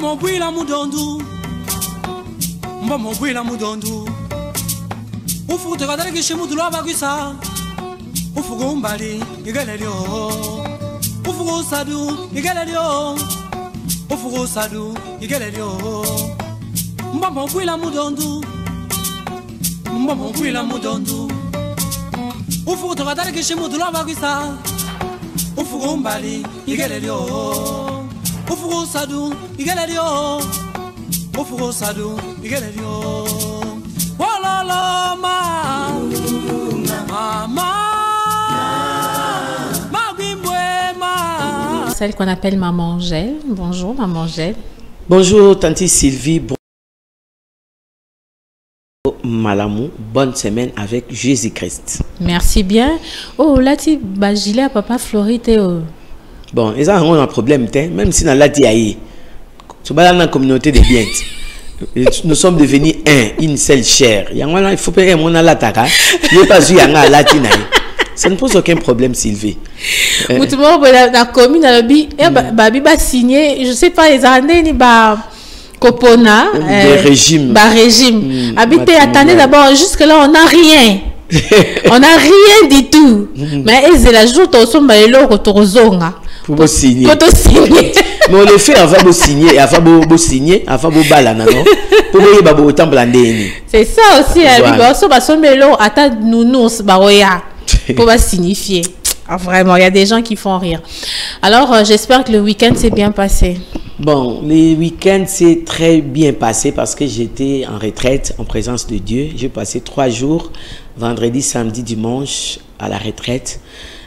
Mbamo bwila mudondu. Mbamo bwila mudondu. Ufu tekadari kishimudu lwa kwisa. Ufu gumbali igelelyo. Ufu gusadu igelelyo. Ufu gusadu igelelyo. Mbamo bwila mudondu. Mbamo bwila mudondu. Ufu tekadari kishimudu lwa kwisa. Ufu gumbali igelelyo. Ufu gusadu igelelyo. Ufu gusadu igelelyo. Walala mama. Celle qu'on appelle Maman Angèle. Bonjour Maman Angèle. Bonjour Tante Sylvie. Bon... Malamou, bonne semaine avec Jésus-Christ. Merci bien. Oh, là tu bagilé à papa Floride. Bon, ils ont un problème, même si dans la diaïe, tu vas dans la communauté de biens. Nous sommes devenus une seule chair. Il faut payer mon alataka. Il n'y a pas eu un latin. Ça ne pose aucun problème, Sylvie. Vous tout le monde dans la commune, babi va signer, je sais pas les années ni ba copona. Régime. Régime. Habiter attendez d'abord jusque là on n'a rien. On n'a rien du tout. Mais c'est la jour où on va le retourner. Pour signer. Pour signer. Mais on le fait avant de signer, avant de signer, avant de balana, non? Pour que babo autant blander. C'est ça aussi. On va se mettre là, attends nous baroya. Pour signifier. Ah, vraiment, il y a des gens qui font rire. Alors, j'espère que le week-end s'est bien passé. Bon, le week-end s'est très bien passé parce que j'étais en retraite en présence de Dieu. J'ai passé 3 jours, vendredi, samedi, dimanche, à la retraite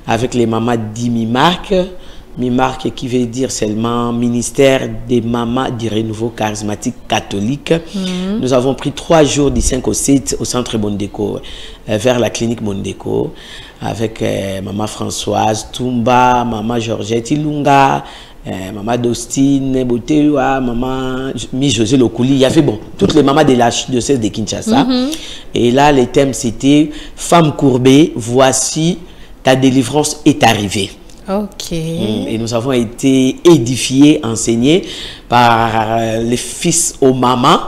avec les mamans d'Imimark. Mimark qui veut dire seulement ministère des mamans du renouveau charismatique catholique. Nous avons pris 3 jours du 5 au 7 au centre Mondéco, vers la clinique Mondéco, avec maman Françoise, Toumba, maman Georgette Ilunga, maman Dostine, Botewa, maman José Lokouli. Il y avait bon, toutes les mamans de la diocèse de Kinshasa. Et là, le thème c'était « Femme courbée, voici ta délivrance est arrivée ». Ok. Et nous avons été édifiés, enseignés par les fils aux mamans,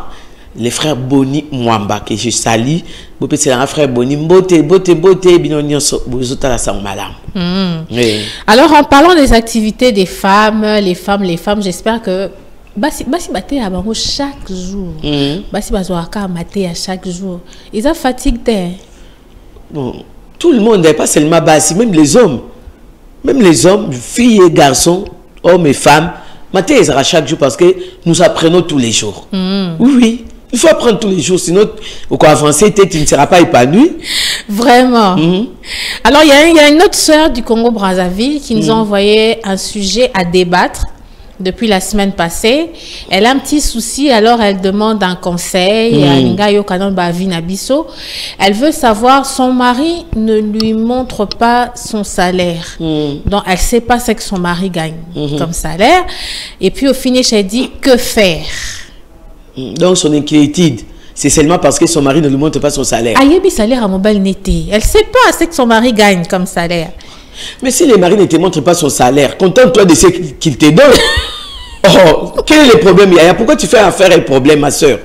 les frères Boni Mwamba, que je salue. C'est un frère Boni, Alors, en parlant des activités des femmes, les femmes, j'espère que Basi baté à chaque jour. Basi bazoaka maté à chaque jour. Ils ont fatigué. Bon, tout le monde, pas seulement Basi, même les hommes. Même les hommes, filles et garçons, hommes et femmes, matin ils chaque jour parce que nous apprenons tous les jours. Oui, il faut apprendre tous les jours, sinon au cas avancé, tu ne seras pas épanoui. Vraiment. Alors il y a une autre sœur du Congo-Brazzaville qui nous a envoyé un sujet à débattre depuis la semaine passée. Elle a un petit souci, alors elle demande un conseil. Elle veut savoir, son mari ne lui montre pas son salaire. Donc elle ne sait pas ce que son mari gagne comme salaire. Et puis au finish, elle dit que faire. Donc son inquiétude, c'est seulement parce que son mari ne lui montre pas son salaire. Ayebi salaire à mobile netté. Elle ne sait pas ce que son mari gagne comme salaire. Mais si le mari ne te montre pas son salaire, contente-toi de ce qu'il te donne. Oh, quel est le problème, Yaya? Pourquoi tu fais affaire et problème, ma soeur?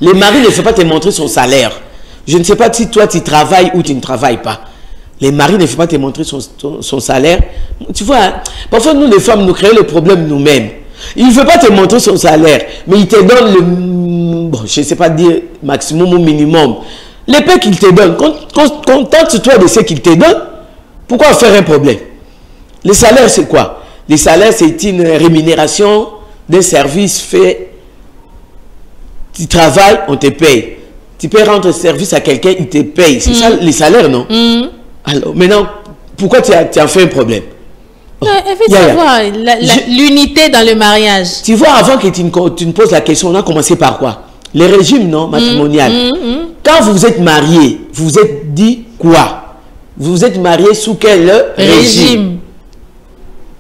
Le mari ne fait pas te montrer son salaire. Je ne sais pas si toi tu travailles ou tu ne travailles pas. Le mari ne fait pas te montrer son salaire. Tu vois, parfois nous les femmes, nous créons le problème nous-mêmes. Il ne veut pas te montrer son salaire, mais il te donne le... Bon, je ne sais pas dire maximum ou minimum. Les paix qu'il te donne, contente-toi de ce qu'il te donne. Pourquoi faire un problème? Le salaire, c'est quoi? Le salaire, c'est une rémunération d'un service fait. Tu travailles, on te paye. Tu peux rendre service à quelqu'un, il te paye. C'est ça, les salaires, non? Alors, maintenant, pourquoi tu as fait un problème? Elle veut savoir l'unité dans le mariage. Tu vois, avant que tu me poses la question, on a commencé par quoi? Les régimes, non, matrimonial. Quand vous êtes marié, vous vous êtes dit quoi? Vous êtes marié sous quel régime?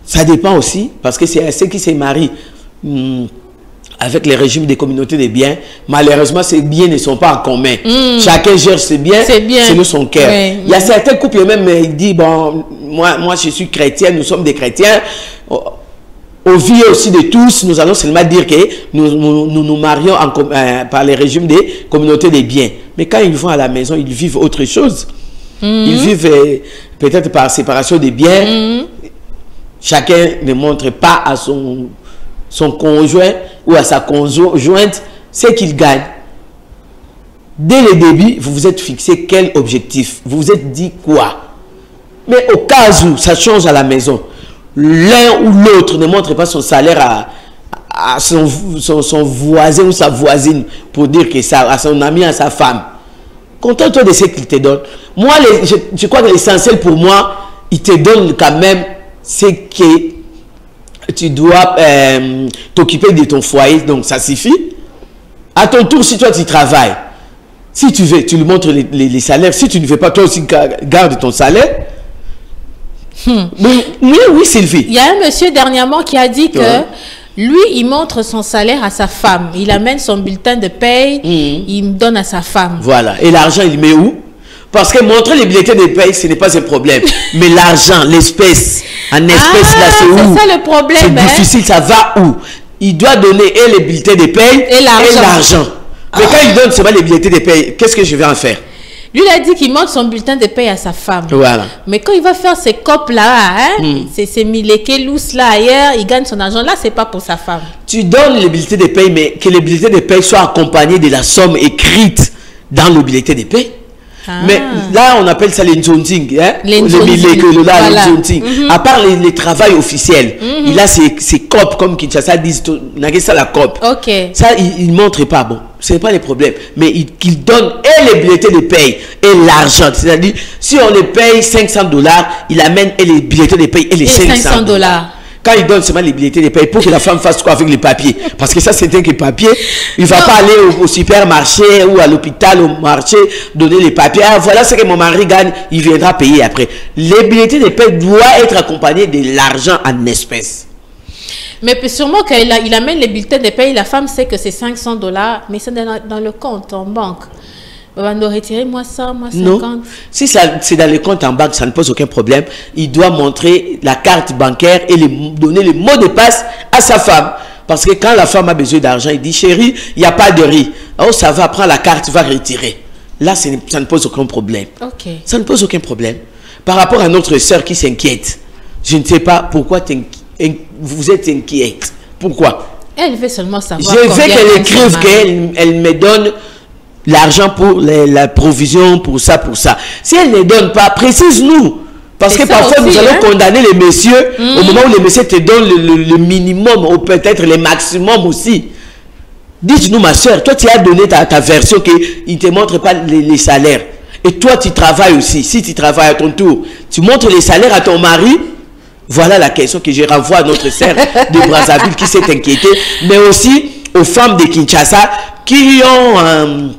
Ça dépend aussi, parce que c'est ceux qui se marient avec les régimes des communautés de biens. Malheureusement, ces biens ne sont pas en commun. Chacun gère ses biens selon son cœur. Il y a certains couples même, ils disent, bon, moi je suis chrétien, nous sommes des chrétiens. Au au vu aussi de tous, nous allons seulement dire que nous marions par les régimes des communautés des biens. Mais quand ils vont à la maison, ils vivent autre chose. Ils vivent peut-être par séparation des biens. Chacun ne montre pas à son conjoint ou à sa conjointe ce qu'il gagne. Dès le début, vous vous êtes fixé quel objectif? Vous vous êtes dit quoi? Mais au cas où ça change à la maison, l'un ou l'autre ne montre pas son salaire à son voisin ou sa voisine pour dire que ça, à son ami, à sa femme. Contente-toi de ce qu'il te donne. Moi, je crois que l'essentiel pour moi, il te donne quand même ce que tu dois t'occuper de ton foyer. Donc, ça suffit. À ton tour, si toi, tu travailles, si tu veux, tu lui montres les salaires. Si tu ne veux pas, toi aussi, garde ton salaire. Oui, Sylvie. Il y a un monsieur dernièrement qui a dit que lui, il montre son salaire à sa femme. Il amène son bulletin de paye, il me donne à sa femme. Voilà. Et l'argent, il met où? Parce que montrer les bulletins de paye, ce n'est pas un problème. Mais l'argent, l'espèce, en espèce, là, c'est où? C'est ça le problème. C'est difficile, ça va où? Il doit donner et les bulletins de paye et l'argent. Mais quand il donne seulement les bulletins de paye, qu'est-ce que je vais en faire? Lui, il a dit qu'il montre son bulletin de paye à sa femme. Voilà. Mais quand il va faire ses copes là, ces milléqués lousses là ailleurs, il gagne son argent. Là, c'est pas pour sa femme. Tu donnes les bulletins de paye, mais que les bulletins de paye soient accompagnés de la somme écrite dans le bulletin de paye. Mais là, on appelle ça les nzonzing, hein? Les milléqués, voilà. À part les travails officiels, il a ses copes, comme Kinshasa disent, ça la cope. Ça, il ne montre pas, bon. Ce n'est pas le problème, mais qu'il donne et les bulletins de paye et l'argent. C'est-à-dire, si on les paye $500, il amène et les bulletins de paye et les $500. Quand il donne seulement les bulletins de paye, pour que la femme fasse quoi avec les papiers? Parce que ça, c'est un papier. Il ne va pas aller au supermarché ou à l'hôpital, au marché, donner les papiers. Ah, voilà ce que mon mari gagne, il viendra payer après. Les bulletins de paye doivent être accompagnés de l'argent en espèces. Mais sûrement qu'il amène les bulletins de paye, la femme sait que c'est $500, mais c'est dans le compte en banque. On doit retirer moi ça, moi 50. Non. Si c'est dans le compte en banque, ça ne pose aucun problème. Il doit montrer la carte bancaire et donner le mot de passe à sa femme. Parce que quand la femme a besoin d'argent, il dit, chérie, il n'y a pas de riz. Oh, ça va, prends la carte, va retirer. Là, ça ne pose aucun problème. Ça ne pose aucun problème. Par rapport à notre sœur qui s'inquiète, je ne sais pas pourquoi vous êtes inquiète. Pourquoi? Elle veut seulement savoir. Je veux qu'elle écrive qu'elle me donne l'argent pour la provision, pour ça. Si elle ne donne pas, précise-nous. Parce que parfois, nous allons condamner les messieurs au moment où les messieurs te donnent le minimum ou peut-être le maximum aussi. Dites-nous, ma soeur, toi, tu as donné ta version qu'il ne te montre pas les salaires. Et toi, tu travailles aussi. Si tu travailles à ton tour, tu montres les salaires à ton mari. Voilà la question que je renvoie à notre sœur de Brazzaville qui s'est inquiétée. Mais aussi aux femmes de Kinshasa qui ont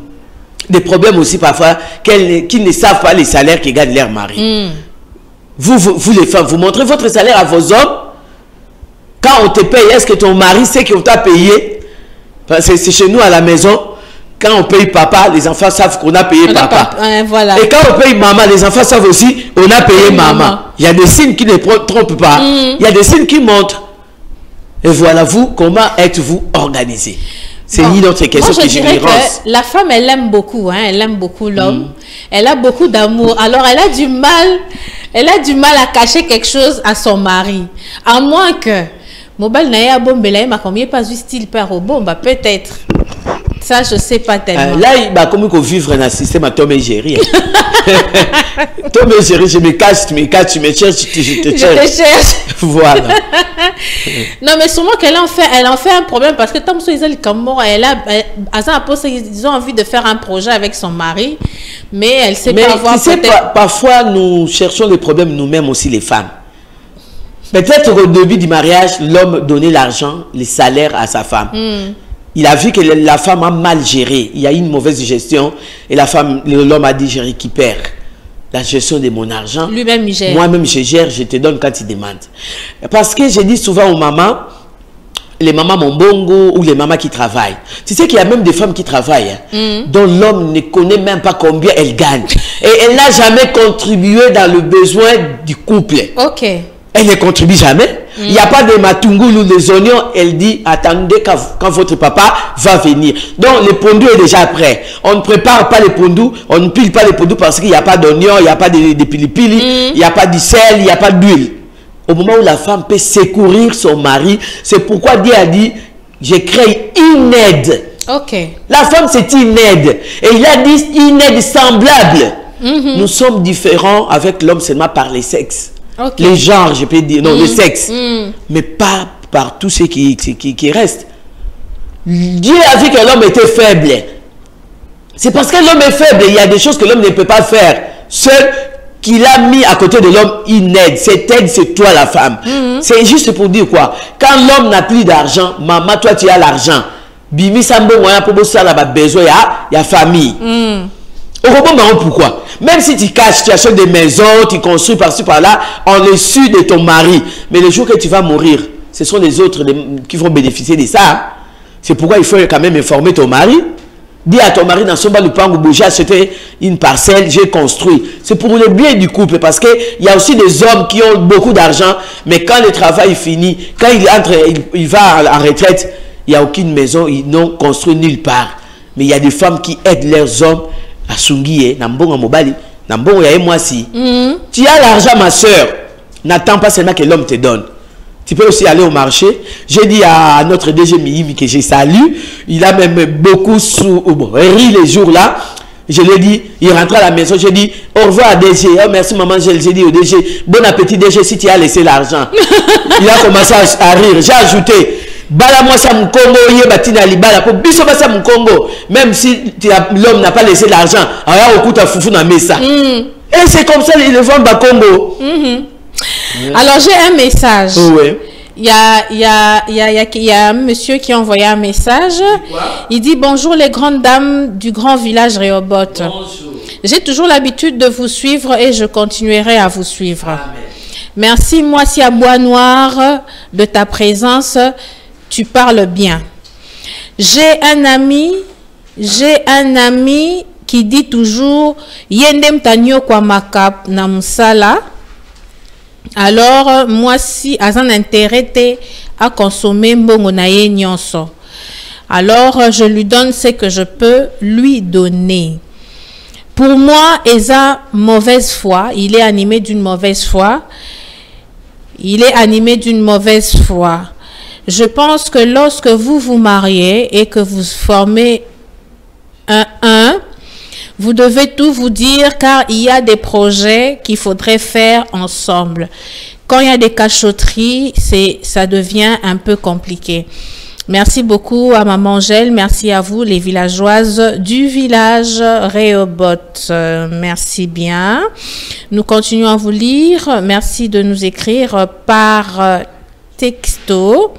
des problèmes aussi parfois, qui ne savent pas les salaires que gagnent leur mari. Vous les femmes, vous montrez votre salaire à vos hommes. Quand on te paye, est-ce que ton mari sait qu'on t'a payé? Parce que c'est chez nous à la maison. Quand on paye papa, les enfants savent qu'on a payé papa. Voilà. Et quand on paye maman, les enfants savent aussi qu'on a payé maman. Il y a des signes qui ne trompent pas. Il y a des signes qui montrent. Et voilà, vous, comment êtes-vous organisé? C'est une autre question que je dirais que la femme, elle aime beaucoup, hein, elle aime beaucoup l'homme. Elle a beaucoup d'amour. Alors, elle a du mal à cacher quelque chose à son mari. À moins que Mobile Naya Bombela m'a combien pas juste style père au bon, bah peut-être. Ça, je sais pas tellement. Là, il va comme vivre dans un système à Tom et Jerry. Tom et Jerry, je me cache, tu me caches, tu me cherches, je te cherche. Voilà. Non, mais sûrement qu'elle en fait un problème parce que tant que ils ont envie de faire un projet avec son mari, mais elle sait pas avoir. Tu sais, parfois, nous cherchons les problèmes nous-mêmes aussi, les femmes. Peut-être au début du mariage, l'homme donnait l'argent, les salaires à sa femme. Il a vu que la femme a mal géré. Il y a eu une mauvaise gestion. Et l'homme a dit, je récupère la gestion de mon argent. Lui-même, il gère. Moi-même, je gère, je te donne quand tu demandes. Parce que je dis souvent aux mamans, les mamans Mombongo ou les mamans qui travaillent. Tu sais qu'il y a même des femmes qui travaillent, dont l'homme ne connaît même pas combien elle gagne. Et elle n'a jamais contribué dans le besoin du couple. Elle ne contribue jamais. Il n'y a pas de matungulu ou des oignons. Elle dit, attendez quand votre papa va venir. Donc, le pondu est déjà prêt. On ne prépare pas les pondus, on ne pile pas les pondus parce qu'il n'y a pas d'oignons, il n'y a pas de pili-pili, il n'y a pas de sel, il n'y a pas d'huile. Au moment où la femme peut secourir son mari, c'est pourquoi Dieu a dit, j'ai créé une aide. Ok. La femme, c'est une aide. Et il a dit une aide semblable. Nous sommes différents avec l'homme seulement par les sexes. Okay. Les genres, je peux dire, non, les sexes. Mais pas par tout ce qui reste. Dieu a vu que l'homme était faible. C'est parce que l'homme est faible, il y a des choses que l'homme ne peut pas faire. Seul qu'il a mis à côté de l'homme une aide. Cette aide, c'est toi la femme. C'est juste pour dire quoi? Quand l'homme n'a plus d'argent, maman, toi tu as l'argent. Bimi sambo moyen pour bosser là besoin il y a famille. Pourquoi? Même si tu caches, tu achètes des maisons, tu construis par-ci par-là, en est sûr de ton mari. Mais le jour que tu vas mourir, ce sont les autres qui vont bénéficier de ça. C'est pourquoi il faut quand même informer ton mari. Dis à ton mari dans son bas du pan où j'ai acheté une parcelle, j'ai construit. C'est pour le bien du couple parce qu'il y a aussi des hommes qui ont beaucoup d'argent, mais quand le travail est fini, quand il va en retraite, il n'y a aucune maison, ils n'ont construit nulle part. Mais il y a des femmes qui aident leurs hommes à Sungiye, Nambongo Mobali, Nambongo Yae moi si. Tu as l'argent, ma soeur. N'attends pas seulement que l'homme te donne. Tu peux aussi aller au marché. J'ai dit à notre DG Miyimi que j'ai salué. Il a même beaucoup ri les jours là. Je lui ai dit, il rentre à la maison. J'ai dit, au revoir à DG. Oh, merci maman, j'ai dit au DG, bon appétit DG si tu as laissé l'argent. Il a commencé à rire. J'ai ajouté, bala moi ça Congo, yebatina libala pour biso ça Congo. Même si l'homme n'a pas laissé l'argent, alors au coup t'as foufou na mesa. Et c'est comme ça ils le vendent à Congo. Alors j'ai un message. Oui. Il y a un monsieur qui a envoyé un message. Il dit bonjour les grandes dames du grand village Rehoboth. J'ai toujours l'habitude de vous suivre et je continuerai à vous suivre. Amen. Merci moi si à Bois Noir de ta présence. Tu parles bien. J'ai un ami qui dit toujours Yendem tanyo kwa makap na musala. Alors moi si azan intérêt à consommer mbongo na ye nyonso. Alors je lui donne ce que je peux lui donner. Pour moi, Eza mauvaise foi, il est animé d'une mauvaise foi. Il est animé d'une mauvaise foi. Je pense que lorsque vous vous mariez et que vous formez un, vous devez tout vous dire car il y a des projets qu'il faudrait faire ensemble. Quand il y a des cachotteries, ça devient un peu compliqué. Merci beaucoup à Maman Angèle. Merci à vous, les villageoises du village Rehoboth. Merci bien. Nous continuons à vous lire. Merci de nous écrire par texto.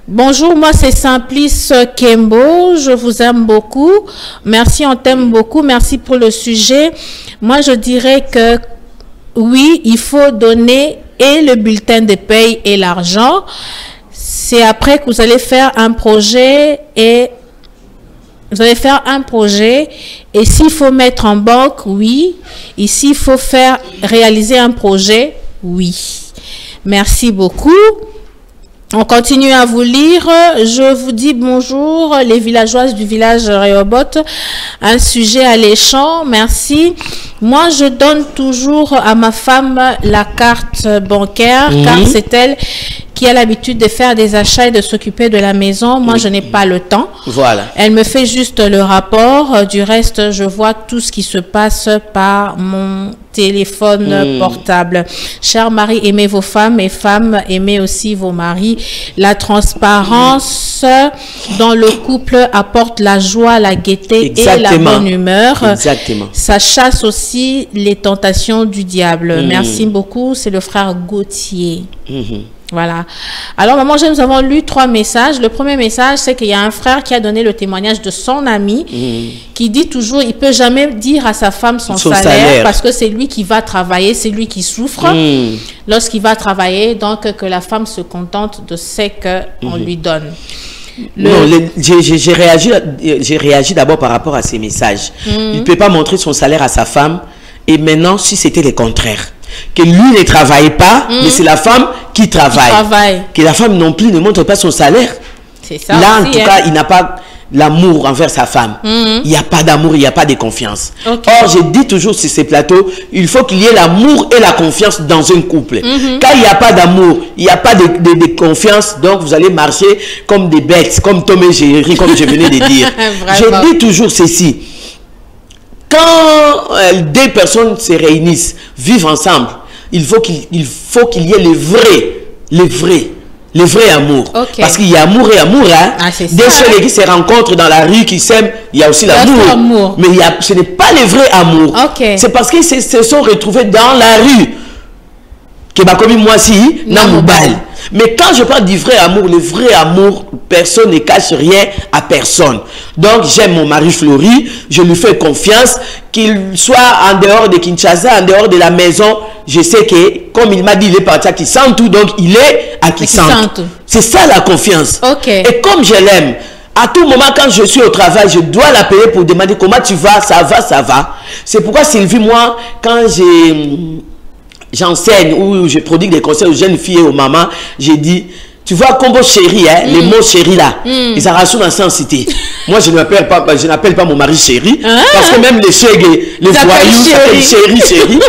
Bonjour, moi c'est Simplice Kembo, je vous aime beaucoup. Merci, on t'aime beaucoup. Merci pour le sujet. Moi je dirais que oui, il faut donner et le bulletin de paye et l'argent. C'est après que vous allez faire un projet et s'il faut mettre en banque, oui. Et s'il faut réaliser un projet, oui. Merci beaucoup. On continue à vous lire. Je vous dis bonjour, les villageoises du village Rehoboth. Un sujet alléchant. Merci. Moi, je donne toujours à ma femme la carte bancaire, car c'est elle qui a l'habitude de faire des achats et de s'occuper de la maison. Moi, je n'ai pas le temps. Voilà. Elle me fait juste le rapport. Du reste, je vois tout ce qui se passe par mon téléphone portable. Chers maris, aimez vos femmes et femmes, aimez aussi vos maris. La transparence dans le couple apporte la joie, la gaieté et la bonne humeur. Exactement. Ça chasse aussi les tentations du diable. Merci beaucoup. C'est le frère Gauthier. Voilà. Alors, maman, nous avons lu 3 messages. Le premier message, c'est qu'il y a un frère qui a donné le témoignage de son ami qui dit toujours, il peut jamais dire à sa femme son salaire parce que c'est lui qui va travailler, c'est lui qui souffre lorsqu'il va travailler. Donc, que la femme se contente de ce qu'on lui donne. J'ai réagi d'abord par rapport à ces messages. Il ne peut pas montrer son salaire à sa femme. Et maintenant, si c'était le contraire, que lui ne travaille pas, mais c'est la femme qui travaille. Que la femme non plus ne montre pas son salaire. C'est ça. Là, aussi, en tout cas, il n'a pas l'amour envers sa femme. Il n'y a pas d'amour, il n'y a pas de confiance. Okay. Or, je dis toujours sur ces plateaux, il faut qu'il y ait l'amour et la confiance dans un couple. Quand il n'y a pas d'amour, il n'y a pas de confiance, donc vous allez marcher comme des bêtes, comme Tom et Jerry, comme je venais de dire. Je dis toujours ceci. Quand deux personnes se réunissent, vivent ensemble, il faut qu'il y ait le vrai amour. Okay. Parce qu'il y a amour et amour. Hein? Ah, des ceux qui se rencontrent dans la rue, qui s'aiment, il y a aussi l'amour. Mais ce n'est pas le vrai amour. Okay. C'est parce qu'ils se sont retrouvés dans la rue. Que bah, comme moi si, mais quand je parle du vrai amour, le vrai amour, personne ne cache rien à personne. Donc j'aime mon mari Flori, je lui fais confiance, qu'il soit en dehors de Kinshasa, en dehors de la maison, je sais que, comme il m'a dit, il est parti à Kisantu, donc il est à Kisantu. C'est ça la confiance. Okay. Et comme je l'aime, à tout moment quand je suis au travail, je dois l'appeler pour demander comment tu vas, ça va, ça va. C'est pourquoi Sylvie, moi, quand j'enseigne ou je prodigue des conseils aux jeunes filles et aux mamans, j'ai dit, tu vois, combo chéri, hein, les mots chéri là, ils en rassurent dans cette cité. Moi, je n'appelle pas mon mari chéri, parce que même les chéris, les voyous s'appellent chéri.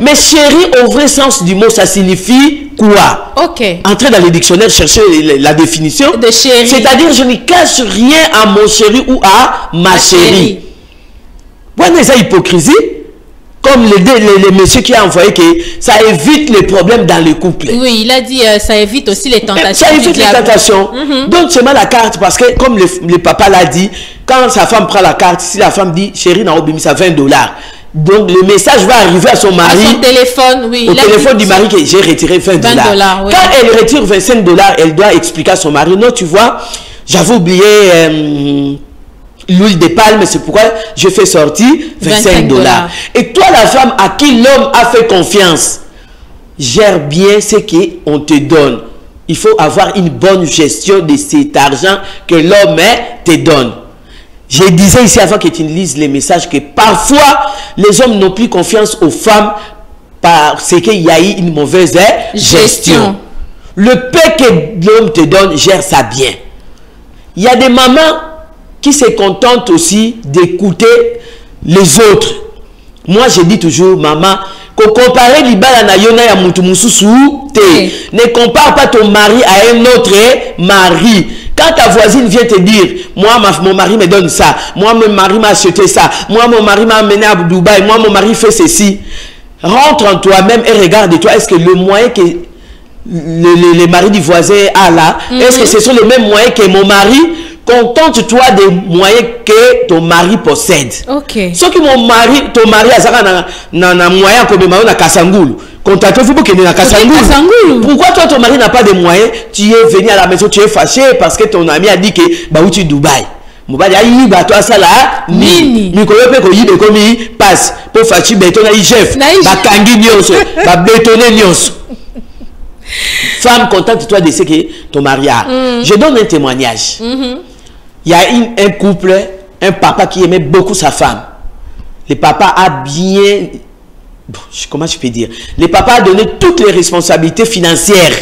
Mais chéri, au vrai sens du mot, ça signifie quoi? Entrez dans le dictionnaire, chercher la définition. De chéri. C'est-à-dire, je ne cache rien à mon chéri ou à ma chérie. Voilà, c'est hypocrisie. Comme le monsieur qui a envoyé que ça évite les problèmes dans le couple. Oui, il a dit ça évite aussi les tentations. Ça évite les tentations. Donc, c'est mal la carte parce que, comme le papa l'a dit, quand sa femme prend la carte, si la femme dit chérie, n'a pas mis ça $20. Donc, le message va arriver à son mari. À son téléphone, oui. Au téléphone du mari que j'ai retiré $20. Oui. Quand elle retire $25, elle doit expliquer à son mari, non, tu vois, j'avais oublié l'huile de palme, c'est pourquoi je fais sortir $25. Et toi, la femme à qui l'homme a fait confiance, gère bien ce qu'on te donne. Il faut avoir une bonne gestion de cet argent que l'homme te donne. Je disais ici avant que tu lises les messages que parfois, les hommes n'ont plus confiance aux femmes parce qu'il y a eu une mauvaise gestion. Le paix que l'homme te donne, gère ça bien. Il y a des mamans qui se contentent aussi d'écouter les autres. Moi, je dis toujours, maman, qu'on compare l'ibala na yona ya mutu mususu te. Ne compare pas ton mari à un autre mari. Quand ta voisine vient te dire, moi, mon mari me donne ça, moi, mon mari m'a acheté ça, moi, mon mari m'a amené à Dubaï, moi, mon mari fait ceci. Rentre en toi-même et regarde-toi, est-ce que le moyen que le mari du voisin a là, est-ce que ce sont les mêmes moyens que mon mari? Contente-toi des moyens que ton mari possède. Ce que ton mari a un moyen comme na Kasangulu. Contactez-vous pour qu'il y ait Kasangulu. Pourquoi toi, ton mari n'a pas de moyens? Tu es venu à la maison, tu es fâché parce que ton ami a dit que bah où tu es Dubaï. Mobali a eu toi ça là ni pe ko yibe komi passe pour fachi béton na chef ba kangi nyonso ba bétonner nyonso. Femme, contente-toi de ce que ton mari a. Je donne un témoignage. Il y a un couple, un papa qui aimait beaucoup sa femme. Le papa a bien... Comment je peux dire? Le papa a donné toutes les responsabilités financières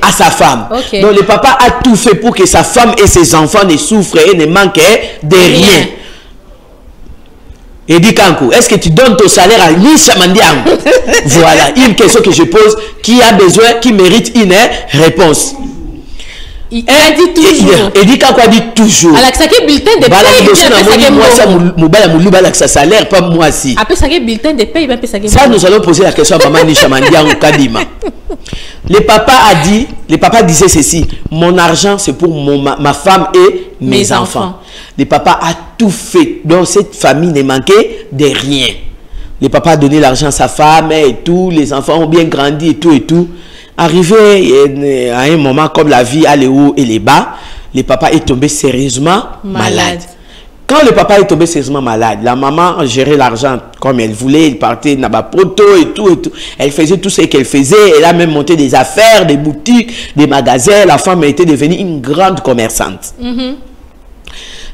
à sa femme. Donc le papa a tout fait pour que sa femme et ses enfants ne souffrent et ne manquent de rien. Et dit Kankou, est-ce que tu donnes ton salaire à Nisha Mandiang? Voilà, une question que je pose qui a besoin, qui mérite une réponse. Il a dit toujours. Et dit Kankou a dit toujours. Alors, ça qui bulletin de paye, salaire, pas moi si. Après ça qui bulletin de paye, ça nous allons poser la question à maman Nisha Mandiang ou Kadima. Le papa disait ceci, mon argent c'est pour ma femme et mes enfants. Le papa a tout fait, donc cette famille ne manquait de rien. Le papa a donné l'argent à sa femme et tout, les enfants ont bien grandi et tout. Arrivé à un moment comme la vie a les hauts et les bas, le papa est tombé sérieusement malade. Quand le papa est tombé sérieusement malade, la maman gérait l'argent comme elle voulait, elle partait dans la poto et tout. Elle faisait tout ce qu'elle faisait, elle a même monté des affaires, des boutiques, des magasins. La femme était devenue une grande commerçante.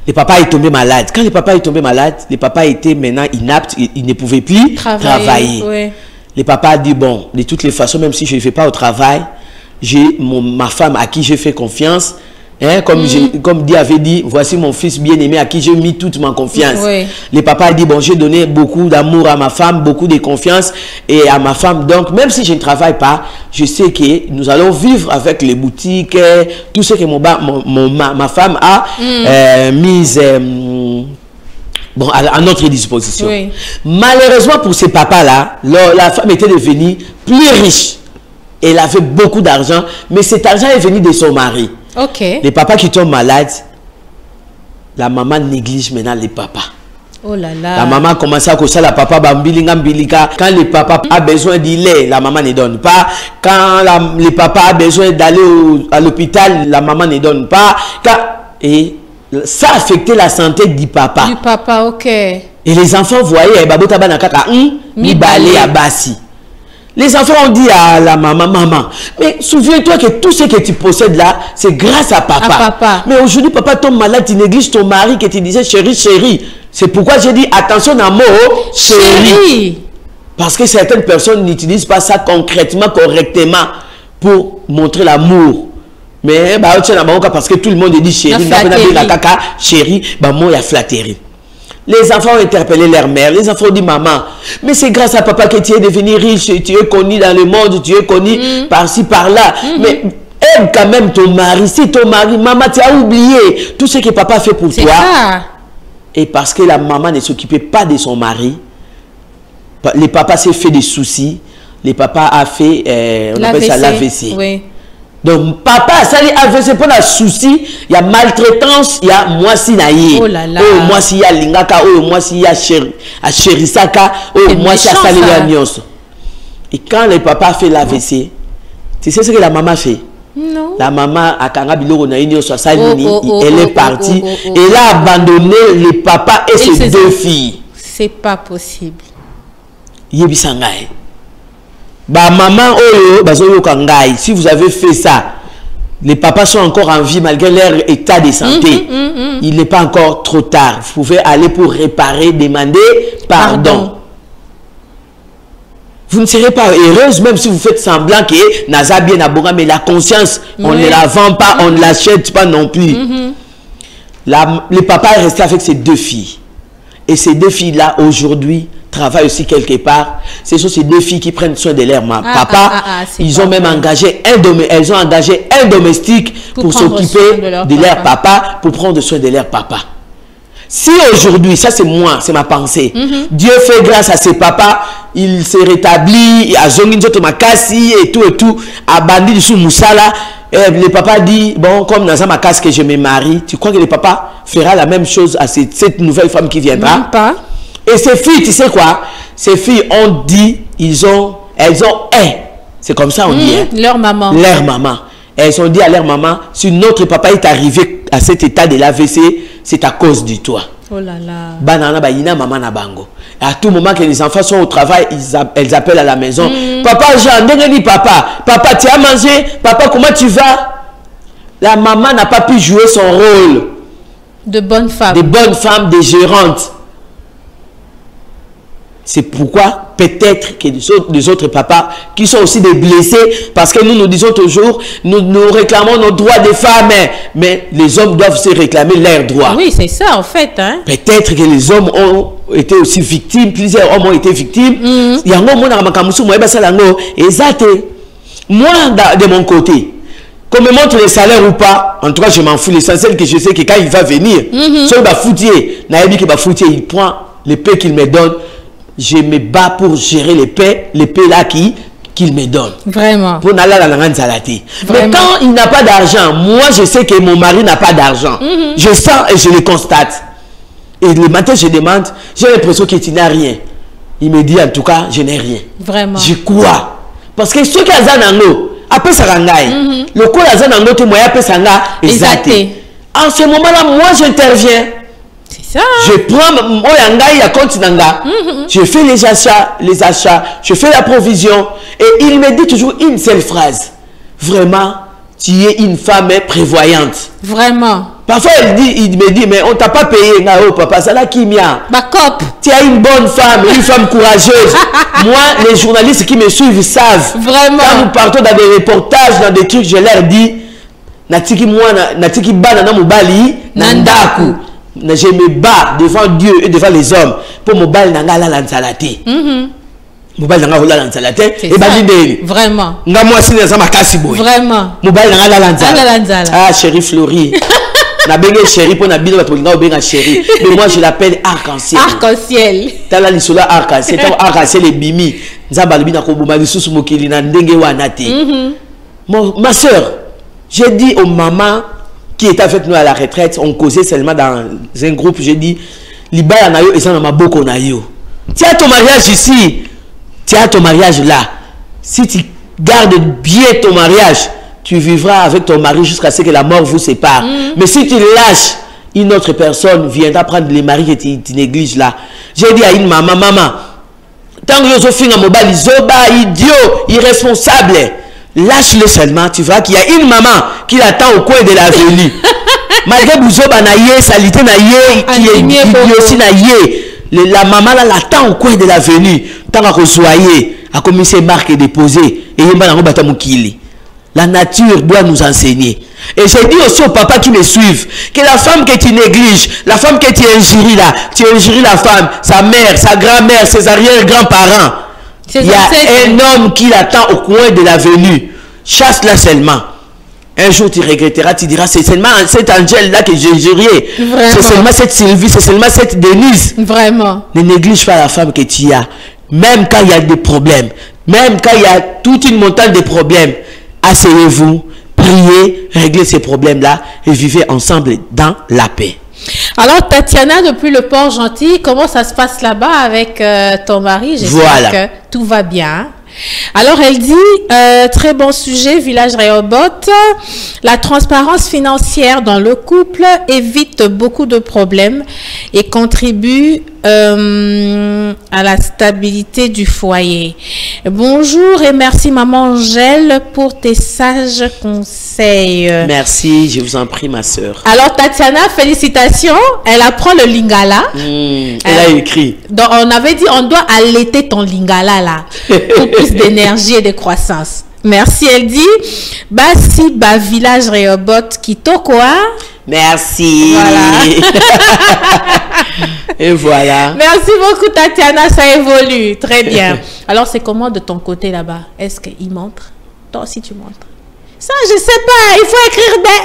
Le papa est tombé malade. Quand le papa est tombé malade, le papa était maintenant inapte, il ne pouvait plus travailler. Le papa a dit, bon, de toutes les façons, même si je ne fais pas au travail, j'ai ma femme à qui j'ai fait confiance. Hein, comme Dieu avait dit, voici mon fils bien-aimé à qui j'ai mis toute ma confiance. Oui. Le papa a dit, bon, j'ai donné beaucoup d'amour à ma femme, beaucoup de confiance et à ma femme. Donc, même si je ne travaille pas, je sais que nous allons vivre avec les boutiques, tout ce que ma femme a mis bon, à notre disposition. Oui. Malheureusement pour ces papas-là, la femme était devenue plus riche. Elle avait beaucoup d'argent, mais cet argent est venu de son mari. Ok. Les papas qui tombent malades, la maman néglige maintenant les papas. Oh là là. La maman commence à causer la papa bambilinga mbilika. Quand le papa a besoin d'y lait, la maman ne donne pas. Quand le papa a besoin d'aller à l'hôpital, la maman ne donne pas. Et ça a affecté la santé du papa. Du papa, ok. Et les enfants voyaient, babota banakaka, mi balé à Bassi. Les enfants ont dit à la maman, mais souviens-toi que tout ce que tu possèdes là, c'est grâce à papa. Mais aujourd'hui, papa tombe malade, tu négliges ton mari que tu disais chérie, chérie. C'est pourquoi j'ai dit attention à mot, chérie. Parce que certaines personnes n'utilisent pas ça concrètement, correctement, pour montrer l'amour. Mais parce que tout le monde dit chérie, chérie, il y a flatterie. Les enfants ont interpellé leur mère. Les enfants ont dit, maman, mais c'est grâce à papa que tu es devenu riche, tu es connu dans le monde, tu es connu par-ci, par-là. Mais aide quand même ton mari. C'est ton mari. Maman, tu as oublié tout ce que papa fait pour toi. Ça. Et parce que la maman ne s'occupait pas de son mari, le papa s'est fait des soucis. Le papa a fait, on appelle ça l'AVC. Oui. Donc, papa, ça dit AVC pour la souci, il y a maltraitance, il y a moi si naïe. Oh là là. Oh, moi si y a lingaka, oh, moi si y a cherisaka, oh, moi si y a salé la nyos. Et quand le papa fait l'AVC, tu sais ce que la maman fait? Non. La maman a kangabilo na nyos sa salini, elle est partie. Elle a abandonné le papa et ses deux filles. C'est pas possible. Yebisangaï. Bah maman oyo bazoyo kangai, si vous avez fait ça, les papas sont encore en vie malgré leur état de santé. Il n'est pas encore trop tard. Vous pouvez aller pour réparer, demander pardon. Vous ne serez pas heureuse même si vous faites semblant que Naza bien abonga, mais la conscience, on ne la vend pas, on ne l'achète pas non plus. Le papa est resté avec ses deux filles. Et ces deux filles-là, aujourd'hui, travaillent aussi quelque part. Ce sont ces deux filles qui prennent soin de leur papa. Ils ont même engagé elles ont engagé un domestique pour s'occuper de leur papa, pour prendre soin de leur papa. Si aujourd'hui, ça c'est moi, c'est ma pensée, Dieu fait grâce à ses papas, il s'est rétabli, à Zonginzoto Makasi et tout, à Bandi sous Moussala, le papa dit, bon, comme dans ma casse que je me marie, tu crois que le papa fera la même chose à cette nouvelle femme qui viendra? Même pas. Et ces filles, tu sais quoi? Ces filles ont dit, elles ont, c'est comme ça on dit, hein? Leur maman. Leur maman. Elles ont dit à leur maman, si notre papa est arrivé à cet état de l'AVC, c'est à cause de toi. Oh là là. Banana bayina maman na bango. À tout moment que les enfants sont au travail, elles appellent à la maison. Papa Jean, dis papa. Papa, tu as mangé? Papa, comment tu vas? La maman n'a pas pu jouer son rôle. De bonne femme. De bonne femme, de gérante. C'est pourquoi peut-être que les autres papas qui sont aussi des blessés, parce que nous disons toujours, nous réclamons nos droits des femmes, mais les hommes doivent se réclamer leurs droits. Oui, c'est ça en fait. Hein? Peut-être que les hommes ont été aussi victimes, plusieurs hommes ont été victimes. Il y a un moment moi, de mon côté, qu'on me montre le salaire ou pas, en tout cas je m'en fous. L'essentiel que je sais que quand il va venir, il prend les paix qu'il me donne. Je me bats pour gérer les paix là qu'il me donne. Vraiment. Pour n'aller à la salati. Mais quand il n'a pas d'argent, moi je sais que mon mari n'a pas d'argent. Je sens et je le constate. Et le matin je demande, j'ai l'impression que tu n'as rien. Il me dit en tout cas, je n'ai rien. Vraiment. Je crois. Parce que ceux qui ont zanango, après ça rangaï. Le coup la zanango te moya après ça nga exact. En ce moment-là, moi j'interviens. Ça. Je prends je fais les achats, je fais la provision et il me dit toujours une seule phrase. Vraiment, tu es une femme prévoyante. Vraiment. Parfois, il me dit, mais on t'a pas payé. Oh, papa, ça là qui m'a. Tu as une bonne femme, une femme courageuse. Moi, les journalistes qui me suivent savent. Vraiment. Quand nous partons dans des reportages, dans des trucs, je leur dis, natiki bana na mobali nandaku. Je me bats devant Dieu et devant les hommes pour mobali nanga la lanzalate. Mobali nanga la lanzalate. Et bali vraiment. Nga moi si neza makasi boy. Vraiment. Mobali nanga la lanzalate. Ah, chérie Florie. Na benga chérie pour na bino bato nga benga chérie. Mais moi je l'appelle arc-en-ciel. Arc-en-ciel. Tala li sola arc-en-ciel. Tant arc-en-ciel et bimi. Nzaba bina ko buma lisusu mokili na ndenge wana te. Ma sœur, j'ai dit aux mamans qui étaient avec nous à la retraite, on causait seulement dans un groupe, j'ai dit, Libaya na yo et ça na maboko na yo. Tiens ton mariage ici, tiens ton mariage là. Si tu gardes bien ton mariage, tu vivras avec ton mari jusqu'à ce que la mort vous sépare. Mais si tu lâches, une autre personne viendra prendre les maris que tu négliges là. J'ai dit à une maman, tant que je suis en mobile, zoba, idiot, irresponsable. Lâche-le seulement, tu vois qu'il y a une maman qui l'attend au coin de l'avenue. Malgré Bouzoba naïe, salité naïe, qui est aussi naïe. La maman là l'attend au coin de l'avenue. Tant qu'à resoyer, à commisser marque et déposer. Et la nature doit nous enseigner. Et j'ai dit aussi au papa qui me suivent que la femme que tu négliges, la femme que tu injures là, tu injures la femme, sa mère, sa grand-mère, ses arrière-grands-parents. Il y a un homme qui l'attend au coin de l'avenue. Chasse-la seulement. Un jour, tu regretteras, tu diras, c'est seulement cette Angèle-là que j'ai juré. C'est seulement cette Sylvie, c'est seulement cette Denise. Vraiment. Ne néglige pas la femme que tu as. Même quand il y a des problèmes, même quand il y a toute une montagne de problèmes, asseyez-vous, priez, réglez ces problèmes-là et vivez ensemble dans la paix. Alors, Tatiana, depuis le Port-Gentil, comment ça se passe là-bas avec ton mari? J'espère que tout va bien. Alors, elle dit, très bon sujet, Village Rehoboth, la transparence financière dans le couple évite beaucoup de problèmes et contribue à la stabilité du foyer. Bonjour et merci Maman Angèle pour tes sages conseils. Merci, je vous en prie ma soeur. Alors Tatiana, félicitations, elle apprend le lingala. Elle a écrit. Donc on avait dit on doit allaiter ton lingala là pour plus d'énergie et de croissance. Merci, elle dit. Basi ba Village Rehoboth Kitokwa. Merci. Voilà. Et voilà. Merci beaucoup Tatiana, ça évolue. Très bien. Alors c'est comment de ton côté là-bas? Est-ce qu'il montre? Toi aussi tu montres? Ça je sais pas, il faut écrire des...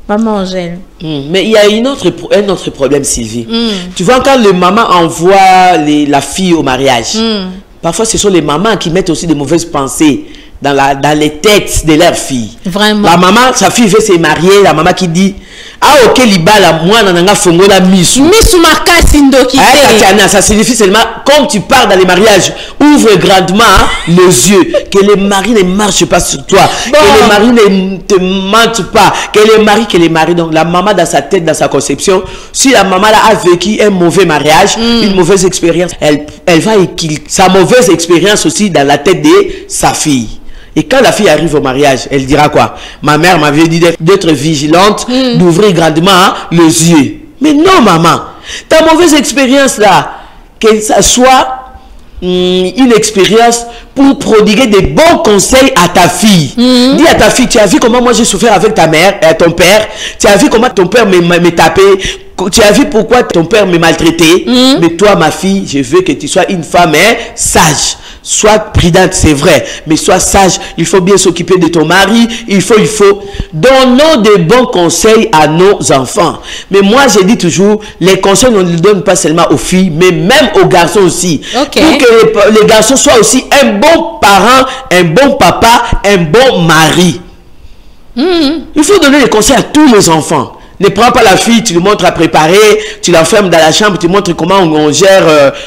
Maman Angèle. Mais il y a un autre problème Sylvie. Tu vois quand le maman envoie la fille au mariage, parfois ce sont les mamans qui mettent aussi de mauvaises pensées dans les têtes de leur fille. Vraiment. La maman, sa fille veut se marier, la maman qui dit ah ok libala moi nananga fongola misu. Misu makasi ndoki. Tatiana, ça signifie seulement comme tu pars dans les mariages, ouvre grandement les yeux, que les maris ne marchent pas sur toi, que les maris ne te mentent pas, que les maris donc la maman dans sa tête, dans sa conception, si la maman là a vécu un mauvais mariage, une mauvaise expérience, elle va équilibrer sa mauvaise expérience aussi dans la tête de sa fille. Et quand la fille arrive au mariage, elle dira quoi? Ma mère m'avait dit d'être vigilante, d'ouvrir grandement les yeux. Mais non, maman. Ta mauvaise expérience là, que ça soit une expérience pour prodiguer des bons conseils à ta fille. Dis à ta fille, tu as vu comment moi j'ai souffert avec ta mère, ton père. Tu as vu comment ton père me tapait. Tu as vu pourquoi ton père me maltraitait. Mais toi, ma fille, je veux que tu sois une femme sage. Sois prudente, c'est vrai, mais sois sage. Il faut bien s'occuper de ton mari. Il faut. Donnons de bons conseils à nos enfants. Mais moi, je dis toujours, les conseils, on ne les donne pas seulement aux filles, mais même aux garçons aussi. Okay. Pour que les garçons soient aussi un bon parent, un bon papa, un bon mari. Il faut donner des conseils à tous les enfants. Ne prends pas la fille, tu lui montres à préparer, tu l'enfermes dans la chambre, tu montres comment on gère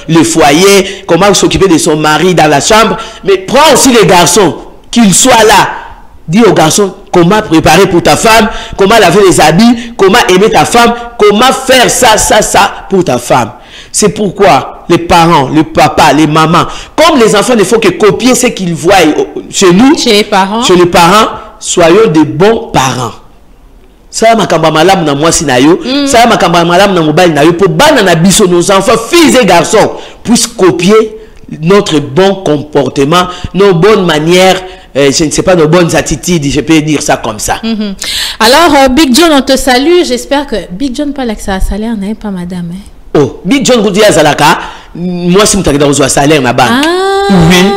le foyer, comment s'occuper de son mari dans la chambre. Mais prends aussi les garçons, qu'ils soient là. Dis aux garçons comment préparer pour ta femme, comment laver les habits, comment aimer ta femme, comment faire ça pour ta femme. C'est pourquoi les parents, le papa, les mamans, comme les enfants ne font que copier ce qu'ils voient chez nous, chez les parents, soyons de bons parents. Ça makamba malam na mwasi na yo, ça makamba malam na mobile na yo pour bana na biso nos enfants filles et garçons puissent copier notre bon comportement, nos bonnes manières, je ne sais pas, nos bonnes attitudes, je peux dire ça comme ça. Alors Big John, on te salue, j'espère que Big John pas là que ça a salaire, n'est pas madame. Hein? Oh, Big John vous dit à Zalaka, moi si m'ta dans un salaire na banque. Oui.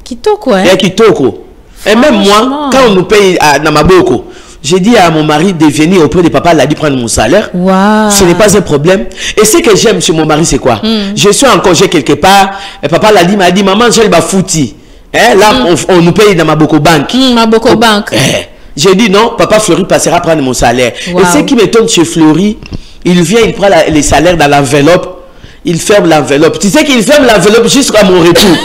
Kitoko hein. Et Kitoko. Et même moi quand on nous paye à Namaboko, j'ai dit à mon mari de venir auprès de papa, il a dit prendre mon salaire. Wow. Ce n'est pas un problème. Et ce que j'aime chez mon mari, c'est quoi? Je suis en congé quelque part, et papa m'a dit, maman, j'ai le fouti. Hein, là, on nous paye dans Maboko Bank. Maboko Bank. J'ai dit non, papa Fleury passera prendre mon salaire. Wow. Et ce qui m'étonne chez Fleury, il vient, il prend les salaires dans l'enveloppe, il ferme l'enveloppe. Tu sais qu'il ferme l'enveloppe jusqu'à mon retour.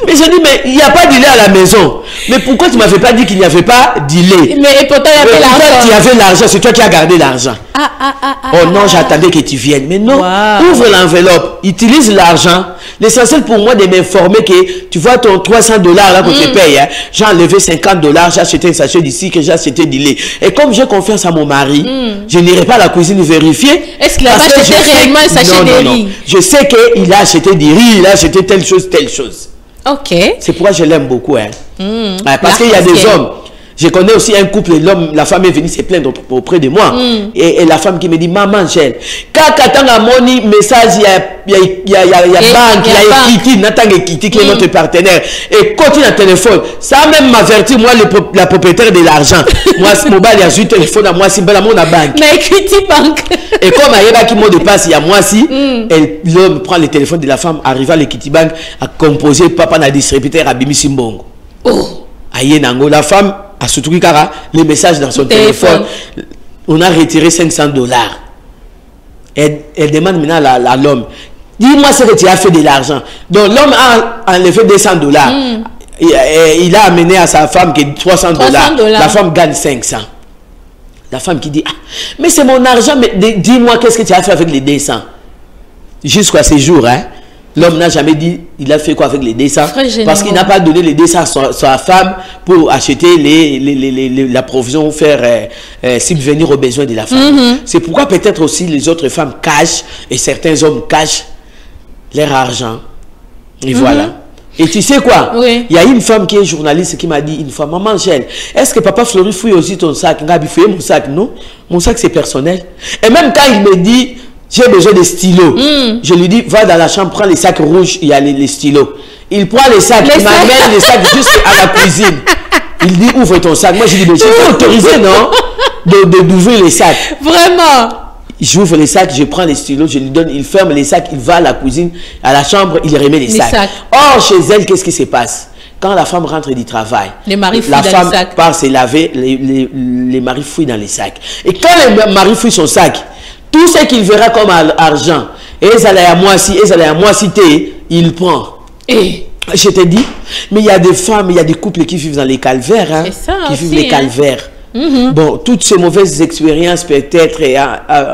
Mais je dis, mais il n'y a pas d'îlet à la maison. Mais pourquoi tu ne m'avais pas dit qu'il n'y avait pas d'îlet? Mais pourtant, il y avait l'argent. Il y avait l'argent, c'est toi qui as gardé l'argent. Oh non, j'attendais que tu viennes. Mais non, ouvre l'enveloppe, utilise l'argent. L'essentiel pour moi de m'informer que tu vois ton $300 là qu'on te paye. Hein, j'ai enlevé $50, j'ai acheté un sachet d'ici, que j'ai acheté du lait. Et comme j'ai confiance à mon mari, je n'irai pas à la cuisine vérifier. Est-ce qu'il a acheté réellement un sachet de riz? Je sais qu'il a acheté du riz, il a acheté telle chose, telle chose. Ok. C'est pourquoi je l'aime beaucoup. Hein. Parce qu'il y a des hommes. Je connais aussi un couple, l'homme, la femme est venue se plaindre auprès de moi. Et la femme qui me dit, maman, Angèle, quand tu as un message, il y a banque, il y a Ekiti, Nathan Ekiti qui est notre partenaire. Et continue le téléphone. Ça a même m'averti, moi, la propriétaire de l'argent. Moi, si mon bal, il y a juste un téléphone à moi, si ben, mon banque. Mais Ekiti Bank. Et comme il y a qui mot de passe, il y a moi, si, l'homme prend le téléphone de la femme, arrive à l'Ekiti Bank, à composer, papa n'a distributeur à Bimi Simbongo. Oh! Aïe, Nango, la femme, a surtout les messages dans son téléphone. On a retiré $500. Elle demande maintenant à l'homme, dis-moi ce que tu as fait de l'argent. Donc l'homme a enlevé $200. Il a amené à sa femme que $300. La femme gagne 500. La femme qui dit, ah, mais c'est mon argent, mais dis-moi qu'est-ce que tu as fait avec les 200. Jusqu'à ce jour, hein. L'homme n'a jamais dit, il a fait quoi avec les 200? Parce qu'il n'a pas donné les 200 à sa femme pour acheter la provision, faire subvenir aux besoins de la femme. C'est pourquoi peut-être aussi les autres femmes cachent, et certains hommes cachent leur argent. Et voilà. Et tu sais quoi? Il y a une femme qui est journaliste qui m'a dit une fois, maman Angèle, est-ce que papa Fleury fouille aussi ton sac? Ngabi fouille mon sac? Non, mon sac c'est personnel. Et même quand il me dit, j'ai besoin de stylos. Je lui dis, va dans la chambre, prends les sacs rouges, il y a les stylos. Il prend les sacs, il m'amène les sacs jusqu'à la cuisine. Il dit, ouvre ton sac. Moi, je dis, mais je t'ai autorisé, non? D'ouvrir les sacs. Vraiment? J'ouvre les sacs, je prends les stylos, je lui donne, il ferme les sacs, il va à la cuisine, à la chambre, il remet les sacs. Or, chez elle, qu'est-ce qui se passe? Quand la femme rentre du travail, la femme part se laver, les maris fouillent dans les sacs. Et quand le mari fouille son sac, tout ce qu'il verra comme argent, et il prend. Et je te dis, mais il y a des femmes, il y a des couples qui vivent dans les calvaires, hein, qui vivent les calvaires. Bon, toutes ces mauvaises expériences peut-être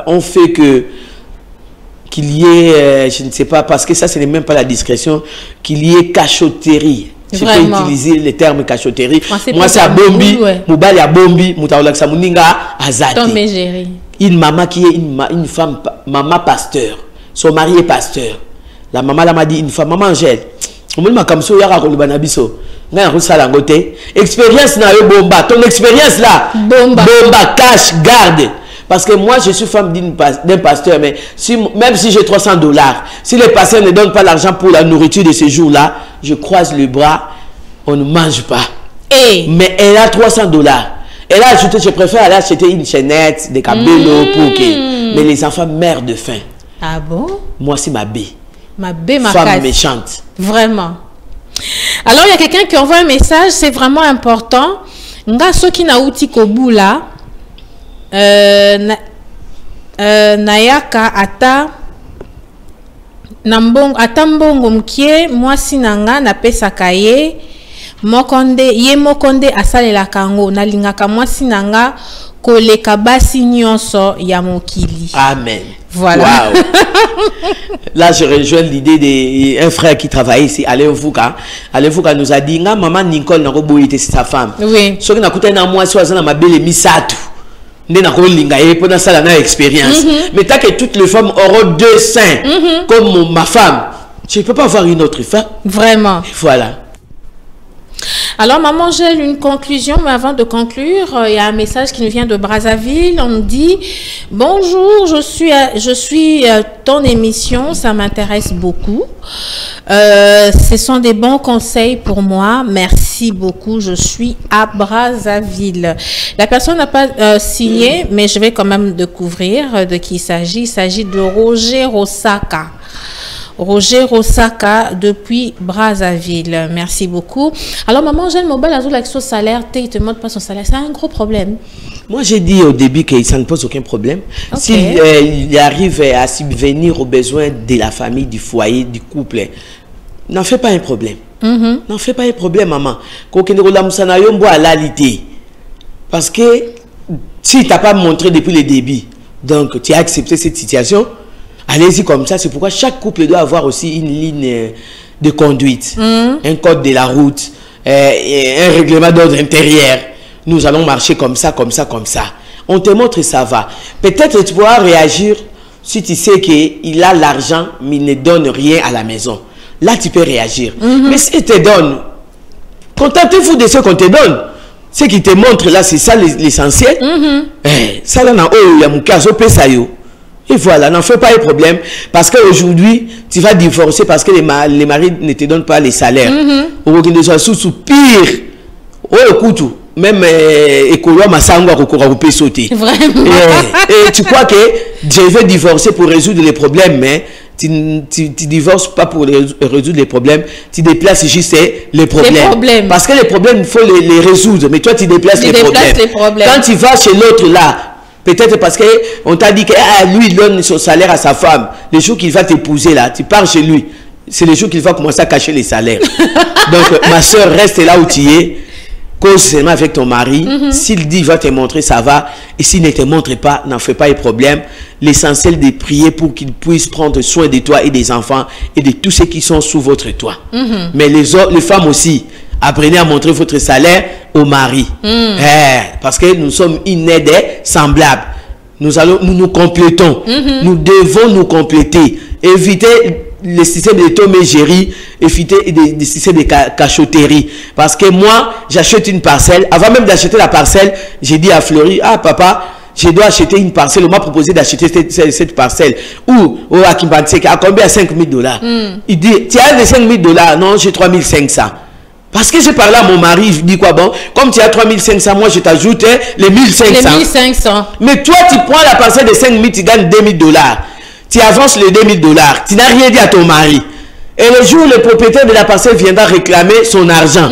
ont fait qu'il y ait, je ne sais pas, parce que ça, ce n'est même pas la discrétion, qu'il y ait cachotterie. Je peux utiliser le terme cachotterie. Moi, c'est à Bombi, Moubali à Bombi, Moutaoulak Samouninga, Azati. Une maman qui est une femme, maman pasteur. Son mari est pasteur. La maman m'a dit une femme, maman Angèle, expérience na yo bomba. Ton expérience là, bomba, cash, garde. Parce que moi, je suis femme d'un pasteur, mais même si j'ai $300, si les pasteurs ne donnent pas l'argent pour la nourriture de ce jour-là, je croise le bras, on ne mange pas. Mais elle a $300. Elle a ajouté, je préfère aller acheter une chaînette, des cabellos pour que... Mais les enfants meurent de faim. Ah bon? Moi, c'est ma bé. Ma bé, ma femme méchante. Vraiment. Alors, il y a quelqu'un qui envoie un message, c'est vraiment important. Nga soki na uti kobula, nayaka ata mbongo mkie mwasi nanga na pesa kaye mokonde ye mokonde asale la kango na lingaka mwasi nanga koleka basi nyonso ya mokili. Amen. Voilà. Wow. Là, je rejoins l'idée d'un frère qui travaille ici, Alain Fouka. Alain Fouka nous a dit, maman Nicole n'a pas été sa femme. Oui. Ce qui n'a coûté un mois, soit ça n'a belle misatu. N'a pas lingaé pendant ça la expérience. Mais tant que toutes les femmes auront deux seins, comme ma femme, je ne peux pas avoir une autre femme. Vraiment. Voilà. Alors, maman, j'ai une conclusion, mais avant de conclure, il y a un message qui nous vient de Brazzaville. On nous dit, bonjour, je suis ton émission, ça m'intéresse beaucoup. Ce sont des bons conseils pour moi. Merci beaucoup, je suis à Brazzaville. La personne n'a pas signé, mais je vais quand même découvrir de qui il s'agit. Il s'agit de Roger Rosaka. Roger Rosaka depuis Brazzaville. Merci beaucoup. Alors, maman, j'ai le mobile à l'accès au salaire. Il te montre pas son salaire. C'est un gros problème. Moi, j'ai dit au début que ça ne pose aucun problème. Okay. S'il arrive à subvenir aux besoins de la famille, du foyer, du couple, n'en fais pas un problème. N'en fais pas un problème, maman. Parce que si tu n'as pas montré depuis le début, donc tu as accepté cette situation, allez-y comme ça. C'est pourquoi chaque couple doit avoir aussi une ligne de conduite, un code de la route, un règlement d'ordre intérieur. Nous allons marcher comme ça, comme ça, comme ça. On te montre et ça va. Peut-être tu pourras réagir si tu sais qu'il a l'argent, mais il ne donne rien à la maison. Là, tu peux réagir. Mais s'il te donne, contentez-vous de ce qu'on te donne. Ce qui te montre là, c'est ça l'essentiel. Ça là, il y a mon cas, et voilà, n'en fais pas un problème. Parce qu'aujourd'hui, tu vas divorcer parce que les maris ne te donnent pas les salaires. Au pire, écoute, même Ekolo Massango a sauter. Vraiment. Et tu crois que je vais divorcer pour résoudre les problèmes, mais tu divorces pas pour résoudre les problèmes, tu déplaces juste les problèmes. Parce que les problèmes, il faut les résoudre, mais toi tu déplaces les problèmes. Quand tu vas chez l'autre là, peut-être parce qu'on t'a dit que lui il donne son salaire à sa femme, le jour qu'il va t'épouser là, tu pars chez lui, c'est le jour qu'il va commencer à cacher les salaires. Donc ma soeur, reste là où tu es, cause seulement avec ton mari. S'il dit il va te montrer, ça va. Et s'il ne te montre pas, n'en fais pas un problème. L'essentiel de prier pour qu'il puisse prendre soin de toi et des enfants et de tous ceux qui sont sous votre toit. Mais les femmes aussi, apprenez à montrer votre salaire au mari. Parce que nous sommes une aide semblable. Nous complétons. Nous devons nous compléter. Éviter le système de Tom et Jerry, éviter des systèmes de cachotterie. Parce que moi, j'achète une parcelle. Avant même d'acheter la parcelle, j'ai dit à Fleury, ah papa, je dois acheter une parcelle. On m'a proposé d'acheter cette parcelle. Ou à Kimbansek, à combien? 5 000 $. Il dit, tu as les 5 000 $? Non, j'ai 3 500. Parce que j'ai parlé à mon mari, je dis quoi, bon, comme tu as 3 500, moi je t'ajoute les 1 500. Les 1 500. Mais toi, tu prends la parcelle de 5 000, tu gagnes 2 000 $. Tu avances les 2 000 $. Tu n'as rien dit à ton mari. Et le jour où le propriétaire de la parcelle viendra réclamer son argent,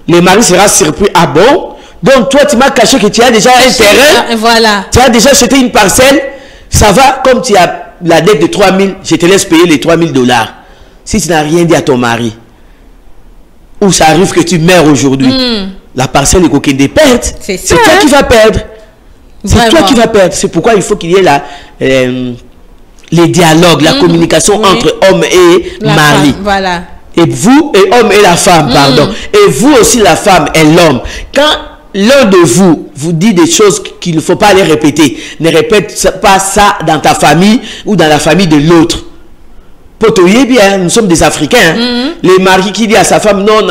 le mari sera surpris. Ah bon? Donc toi, tu m'as caché que tu as déjà un terrain. Voilà. Tu as déjà acheté une parcelle. Ça va, comme tu as la dette de 3 000, je te laisse payer les 3 000 $. Si tu n'as rien dit à ton mari, ou ça arrive que tu meurs aujourd'hui, la parcelle est coquine des pertes. C'est toi qui vas perdre. C'est toi qui vas perdre. C'est pourquoi il faut qu'il y ait les dialogues, la communication entre homme et mari. Voilà. Et vous, et homme et la femme, pardon. Et vous aussi, la femme et l'homme. Quand l'un de vous dit des choses qu'il ne faut pas les répéter, ne répète pas ça dans ta famille ou dans la famille de l'autre. Potoye bien, nous sommes des Africains. Les maris qui disent à sa femme, non,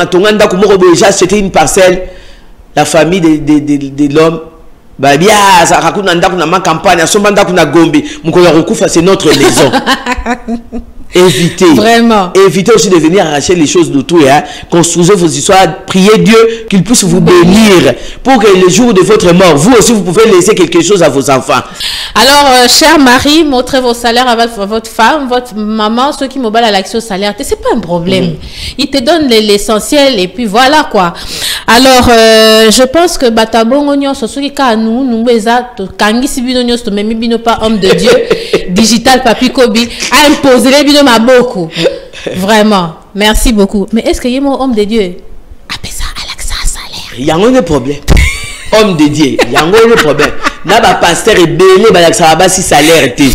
j'ai acheté une parcelle. La famille de l'homme, c'est notre maison. Évitez. Vraiment. Évitez aussi de venir arracher les choses d'autrui. Construisez vos histoires. Priez Dieu qu'il puisse vous bénir pour que le jour de votre mort, vous aussi, vous pouvez laisser quelque chose à vos enfants. Alors, cher mari, montrez vos salaires à votre femme, votre maman, ceux qui m'obèlent à l'accès au salaire. C'est pas un problème. Ils te donnent l'essentiel et puis voilà quoi. Alors, je pense que Batabongo Nyos, ceux qui nous Kangi Sibino Nyos, même Bino pas homme de Dieu, digital papi Kobi, a imposé les bino ma beaucoup. Vraiment. Merci beaucoup. Mais est-ce qu'il y a mon homme de Dieu? Appelle ça à l'accès à salaire. Il y a un problème. Homme de Dieu, il y a un problème. n'a pas pasteur et belé ça va si salaire était.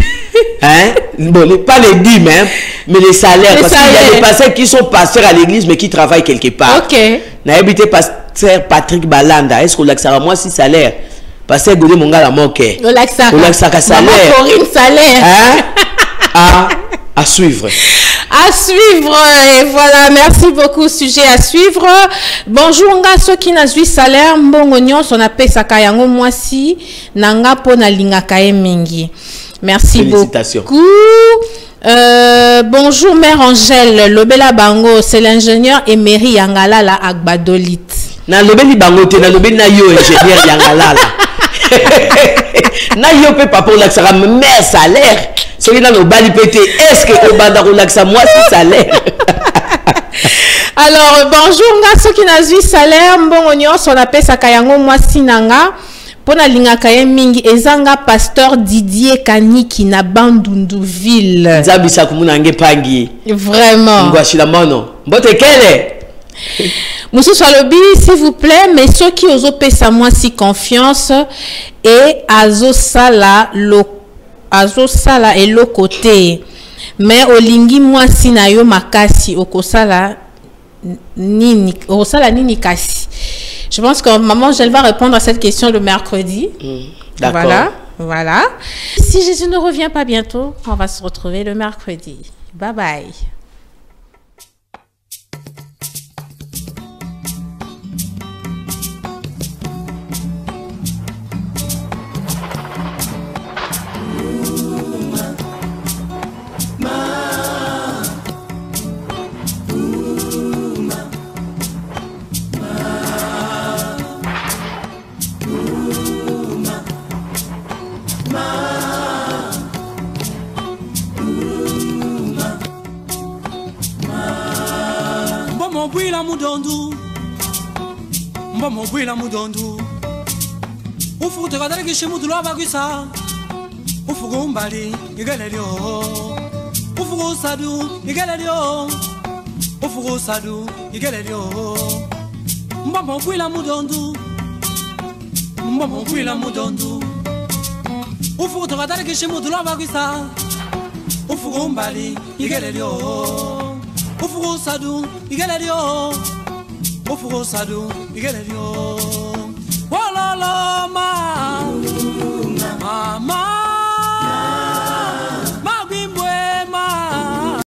Hein? Bon, pas les dîmes, hein, mais les salaires. Parce qu'il y a des pasteurs qui sont pasteurs à l'église mais qui travaillent quelque part. Ok. N'a habité pasteur Patrick Balanda. Est-ce qu'on a moi si salaire? Pasteur Godé Mongala Moke. On a salaire. Corinne salaire. Hein? À suivre. À suivre, et voilà, merci beaucoup, sujet à suivre. Bonjour, nga ceux qui n'a pas salaire, mbongo nyonso na pesa kayango mwasi, nanga po na linga kaye mingi. Merci beaucoup. Bonjour, mère Angèle, Lobela Bango, c'est l'ingénieur Emery Yangalala Agbadolit. Na Lobeli Bango, te na Lobeli na yo, ingénieur Yangalala. Na yo pe papa la sera mère salaire. Celui là no bali pété. Est-ce que au banda relaxa moi si salaire? Alors bonjour nga ceux qui n'a vu salaire mbongo nyonso na pesa kayango moi sinanga pona linga kaye mingi ezanga pasteur Didier Kaniki na Bandunduville. Zabisa kumuna nge pangi. Vraiment. Ngwashila mono. Mbote kele. Monsieur Swalobi, s'il vous plaît, mais ceux qui osent pesa moi si confiance et azosala et l'autre côté. Mais olingi moi si na yo makasi okosala nini kasi. Je pense que maman elle va répondre à cette question le mercredi. D'accord. Voilà. Si Jésus ne revient pas bientôt, on va se retrouver le mercredi. Bye bye. Mbwila mudondu ufukuta kadari kishimudu lwa bagwisa ufuku umbali igelelyo ufuku sadu igelelyo ufuku sadu igelelyo mbwila mudondu ufukuta kadari kishimudu lwa bagwisa ufuku umbali igelelyo ufuku sadu igelelyo Ufuko sadu igelelyo. Walala ma.